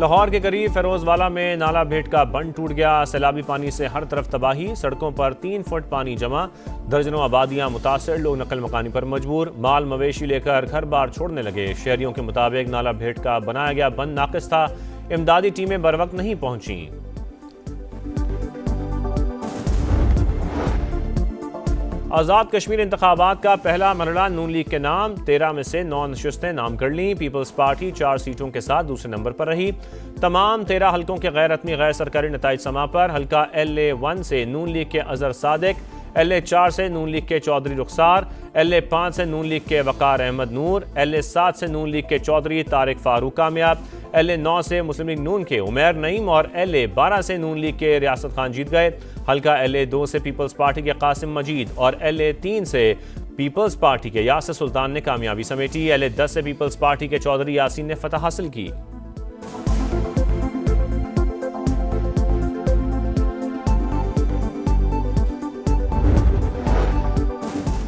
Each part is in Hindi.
लाहौर के करीब फिरोजवाला में नाला भेट का बंद टूट गया। सैलाबी पानी से हर तरफ तबाही, सड़कों पर 3 फुट पानी जमा, दर्जनों आबादियां मुतासर, लोग नकल मकानी पर मजबूर, माल मवेशी लेकर घर बार छोड़ने लगे। शहरियों के मुताबिक नाला भेट का बनाया गया बंद नाकिस था, इमदादी टीमें बर वक्त नहीं पहुंची। आज़ाद कश्मीर इंतखाबात का पहला मरहला नून लीग के नाम, 13 में से 9 नशिस्तें नाम कर लीं। पीपल्स पार्टी 4 सीटों के साथ दूसरे नंबर पर रही। तमाम 13 हल्कों के गैर रत्मी गैर सरकारी नताइज समा पर हल्का LA1 से नून लीग के अजहर सादिक, LA4 से नून लीग के चौधरी रुखसार, LA5 से नून लीग के वकार अहमद नूर, LA7 से नून लीग के चौधरी तारिक फारूक कामयाब, LA9 से मुस्लिम लीग नून के उमैर नईम और LA12 से नून लीग के रियासत खान जीत गए। हल्का LA2 से पीपल्स पार्टी के कासिम मजीद और LA3 से पीपल्स पार्टी के यासिर सुल्तान ने कामयाबी समेटी। LA10 से पीपल्स पार्टी के चौधरी यासीन ने फतह हासिल की।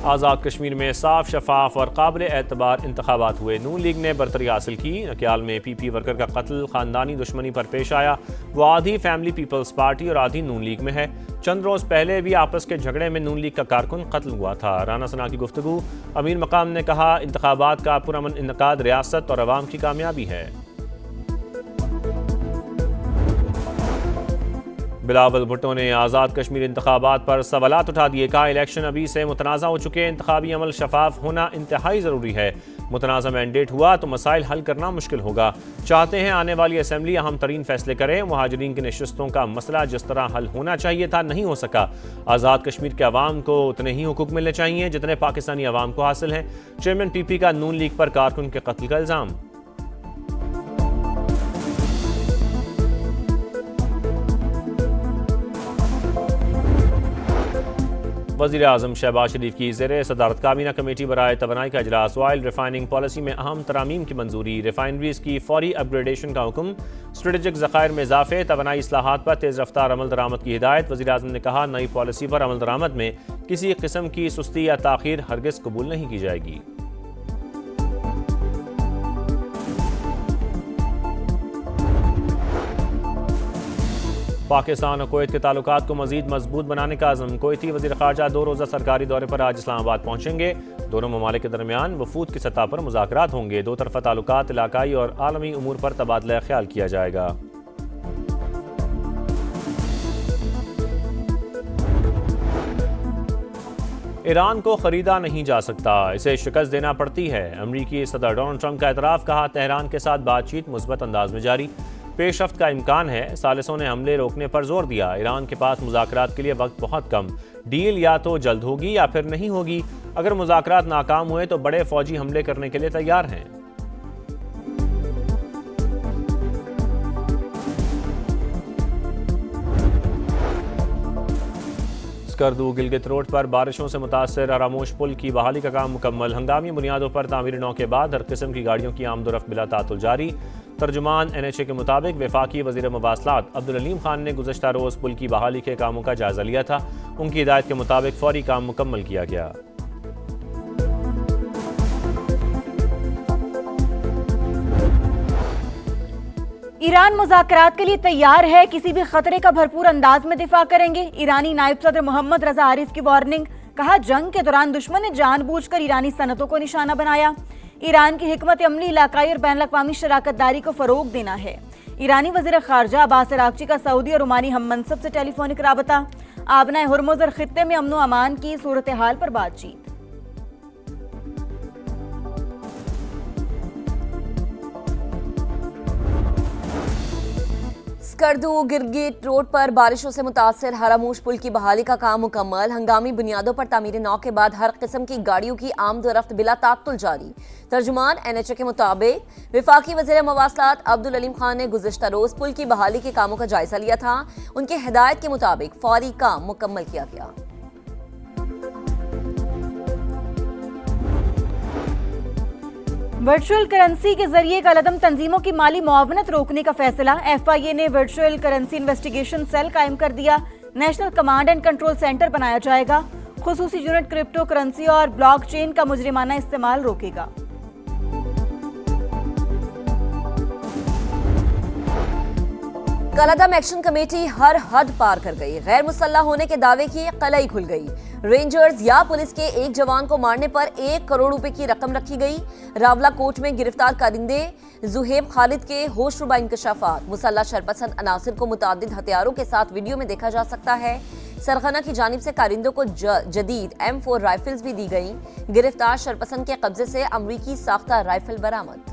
आज़ाद कश्मीर में साफ, शफाफ और काबिल एतबार इंतखाबात हुए। नून लीग ने बरतरी हासिल की। नक्याल में PP वर्कर का कत्ल खानदानी दुश्मनी पर पेश आया। वो आधी फैमिली पीपल्स पार्टी और आधी नून लीग में है। चंद रोज़ पहले भी आपस के झगड़े में नून लीग का कारकुन कत्ल हुआ था। राना सना की गुफ्तगू, अमीर मकाम ने कहा इंतखाबात का पुरअमन इनकाद रियासत और अवाम की कामयाबी है। बिलावल भुट्टो ने आज़ाद कश्मीर इंतखाबात पर सवालात उठा दिए। कहा इलेक्शन अभी से मुतनाज़ा हो चुके, इंतखाबी अमल शफाफ होना इंतहाई ज़रूरी है। मुतनाज़ा मैंडेट हुआ तो मसाइल हल करना मुश्किल होगा। चाहते हैं आने वाली असम्बली अहम तरीन फैसले करे। मुहाजिरीन की नशिस्तों का मसला जिस तरह हल होना चाहिए था नहीं हो सका। आज़ाद कश्मीर के अवाम को उतने ही हुकूक मिलने चाहिए जितने पाकिस्तानी अवाम को हासिल हैं। चेयरमैन PP का नून लीग पर कारकुन के कत्ल का इल्ज़ाम। वज़ीर आज़म शहबाज शरीफ की ज़ेरे सदारत काबीना कमेटी बराए तवानाई का इजलास। ऑयल रिफाइनिंग पॉलिसी में अहम तरामीम की मंजूरी। रिफाइनरीज की फौरी अपग्रेडेशन का हुक्म। स्ट्रेटेजिक ज़खायर में इजाफे, तवानाई इस्लाहात पर तेज़ रफ्तार अमल दरामद की हिदायत। वज़ीर आज़म ने कहा नई पॉलिसी पर अमल दरामद में किसी किस्म की सुस्ती या ताख़ीर हरगिज़ कबूल नहीं की जाएगी। पाकिस्तान और कुवैत के ताल्लुकात को मज़ीद मजबूत बनाने का आज़म। कुवैती वज़ीर ख़ारजा 2 रोज़ा सरकारी दौरे पर आज इस्लामाबाद पहुँचेंगे। दोनों ममालिक के दरमियान वफूद की सतह पर मुज़ाकरात होंगे। 2 तरफ़ा ताल्लुकात, इलाकाई और आलमी उमूर पर तबादला ख्याल किया जाएगा। ईरान को खरीदा नहीं जा सकता, इसे शिकस्त देना पड़ती है। अमरीकी सदर डोनाल्ड ट्रंप का एतराफ़। कहा तेहरान के साथ बातचीत मुस्बत अंदाज में जारी। पेशरफ्त का इम्कान है। सालिसों ने हमले रोकने पर जोर दिया। ईरान के पास मुज़ाकरात के लिए वक्त बहुत कम। डील या तो जल्द होगी या फिर नहीं होगी। अगर मुज़ाकरात नाकाम हुए तो बड़े फौजी हमले करने के लिए तैयार हैं। स्कर्दू गिलगित रोड पर बारिशों से मुतासर आरामोश पुल की बहाली का काम मुकम्मल। हंगामी बुनियादों पर तामीर नौ के बाद हर किस्म की गाड़ियों की आमदोरफ्त बिला तातुल जारी। तर्जुमान NHA के मुताबिक वफाकी वज़ीर मवासलात अब्दुल अलीम खान ने गुज़श्ता रोज़ पुल की बहाली के कामों का जायज़ा लिया था। उनकी हिदायत के मुताबिक फौरी काम मुकम्मल किया गया। ईरान मुज़ाकरात के लिए तैयार है, किसी भी खतरे का भरपूर अंदाज में दिफा करेंगे। ईरानी नायब सदर मोहम्मद रजा आरिफ की वार्निंग। कहा जंग के दौरान दुश्मन ने जानबूझकर ईरानी सनतों को निशाना बनाया। ईरान की हिकमत अमली इलाकाई और बैन अवी शराकतदारी को फरोग देना है। ईरानी वज़ीर ख़ारजा अब्बास अराग़ची का सऊदी और ओमानी हम मनसब से टेलीफोनिक राबता। आबना हुर्मुज़ और खित्ते में अमन व अमान की सूरत हाल पर बातचीत। स्कर्दू गिलगित रोड पर बारिशों से मुतासर हरामूश पुल की बहाली का काम मुकम्मल। हंगामी बुनियादों पर तामीर नौ के बाद हर किस्म की गाड़ियों की आमदोरफ्त बिला तात्तुल जारी। तर्जुमान NHA के मुताबिक वफाकी वज़ीर मवासलात अब्दुल अलीम खान ने गुज़श्ता रोज़ पुल की बहाली के कामों का जायजा लिया था। उनकी हिदायत के मुताबिक फौरी काम मुकम्मल किया गया। वर्चुअल करेंसी के जरिए कलअदम तंजीमों की माली मुआवनत रोकने का फैसला। FIA ने वर्चुअल करेंसी इन्वेस्टिगेशन सेल कायम कर दिया। National command and control centre बनाया जाएगा। खुसूसी यूनिट क्रिप्टो करेंसी और ब्लॉकचेन का मुजरिमाना इस्तेमाल रोकेगा। कलादम एक्शन कमेटी हर हद पार कर गई। गैर मुसल्लह होने के दावे की कलई खुल गई। रेंजर्स या पुलिस के एक जवान को मारने पर 1 करोड़ रुपए की रकम रखी गई। रावला कोर्ट में गिरफ्तार कारिंदे जुहेब खालिद के होशरुबा इंकशाफात। मुसल्लह शरपसंद अनासिर को मुतादिद हथियारों के साथ वीडियो में देखा जा सकता है। सरगना की जानिब से कारिंदों को जदीद M4 राइफल्स भी दी गई। गिरफ्तार शरपसंद के कब्जे से अमरीकी साख्ता राइफल बरामद।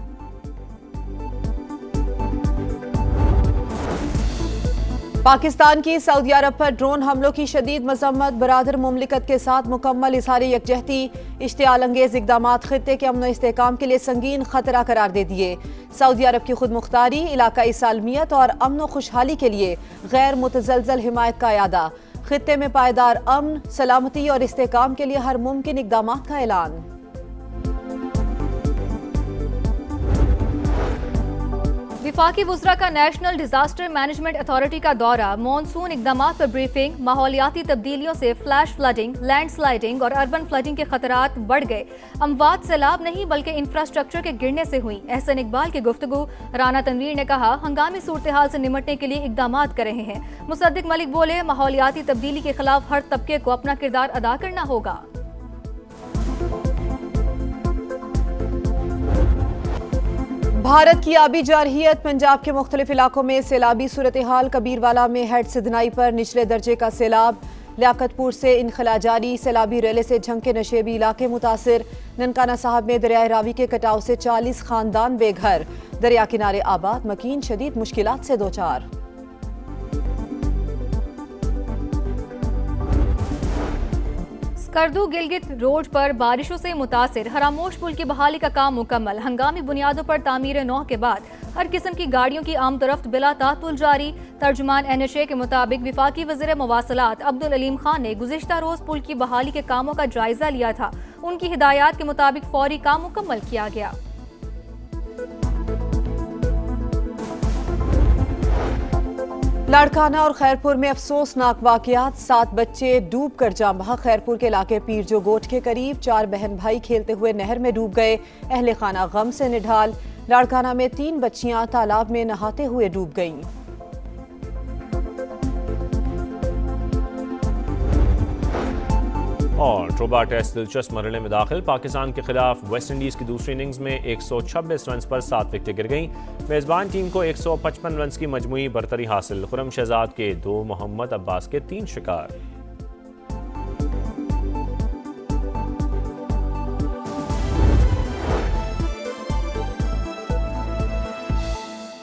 पाकिस्तान की सऊदी अरब पर ड्रोन हमलों की शदीद मजम्मत। बरादर मुमलिकत के साथ मुकम्मल इजहार यकजहती। इश्तियाल अंगेज इक़दामात खित्ते के अमन इस्तेहकाम के लिए संगीन खतरा करार दे दिए। सऊदी अरब की खुद मुख्तारी, इलाकाई सालमियत और अमन व खुशहाली के लिए गैर मुतज़लज़ल हिमायत का यादा। खित्ते में पायदार अमन, सलामती और इस्तेहकाम के लिए हर मुमकिन इक़दामात का ऐलान। विफाकी वुज़रा का नेशनल डिजास्टर मैनेजमेंट अथॉरिटी का दौरा। मॉनसून इक़दामात पर ब्रीफिंग। माहौलियाती तब्दीलियों से फ्लैश फ्लडिंग, लैंडस्लाइडिंग और अर्बन फ्लडिंग के खतरात बढ़ गए। अमवात सैलाब नहीं बल्कि इंफ्रास्ट्रक्चर के गिरने से हुई। एहसन इकबाल की गुफ्तगू। राना तनवीर ने कहा हंगामी सूरत हाल से निमटने के लिए इक़दामात कर रहे हैं। मुसद्दिक मलिक बोले माहौलियाती तब्दीली के खिलाफ हर तबके को अपना किरदार अदा करना होगा। भारत की आबी जारहियत। पंजाब के मुख्तलिफ इलाकों में सैलाबी सूरत हाल। कबीरवाला में हेड सिदनाई पर निचले दर्जे का सैलाब। लियाकतपुर से इनखला जारी। सैलाबी रेले से झंग के नशेबी इलाके मुतासिर। ननकाना साहब में दरियाए रावी के कटाव से 40 खानदान बेघर। दरिया किनारे आबाद मकीन शदीद मुश्किलात से दोचार। स्कर्दू गिलगित रोड पर बारिशों से मुतासिर। हरामोश पुल की बहाली का काम मुकम्मल। हंगामी बुनियादों पर तामीर नौ के बाद हर किस्म की गाड़ियों की आमदोरफ्त बिला तातुल जारी। तर्जुमान NHA के मुताबिक विफाकी वज़ीर मवासलात अब्दुल अलीम खान ने गुज़िश्ता रोज पुल की बहाली के कामों का जायजा लिया था। उनकी हिदायत के मुताबिक फौरी काम मुकम्मल किया गया। लाड़काना और खैरपुर में अफसोसनाक वाकयात। 7 बच्चे डूब कर जाम बहा। खैरपुर के इलाके पीरजो गोट के करीब 4 बहन भाई खेलते हुए नहर में डूब गए। अहले खाना गम से निढाल। लाड़काना में 3 बच्चियां तालाब में नहाते हुए डूब गईं। और ट्रोबा टेस्ट दिलचस्प मरहले में दाखिल। पाकिस्तान के खिलाफ वेस्ट इंडीज की दूसरी इनिंग्स में 126 रन पर 7 विकेटें गिर गईं। मेजबान टीम को 155 रन की मजमूई बरतरी हासिल। खुरम शहजाद के 2, मोहम्मद अब्बास के 3 शिकार।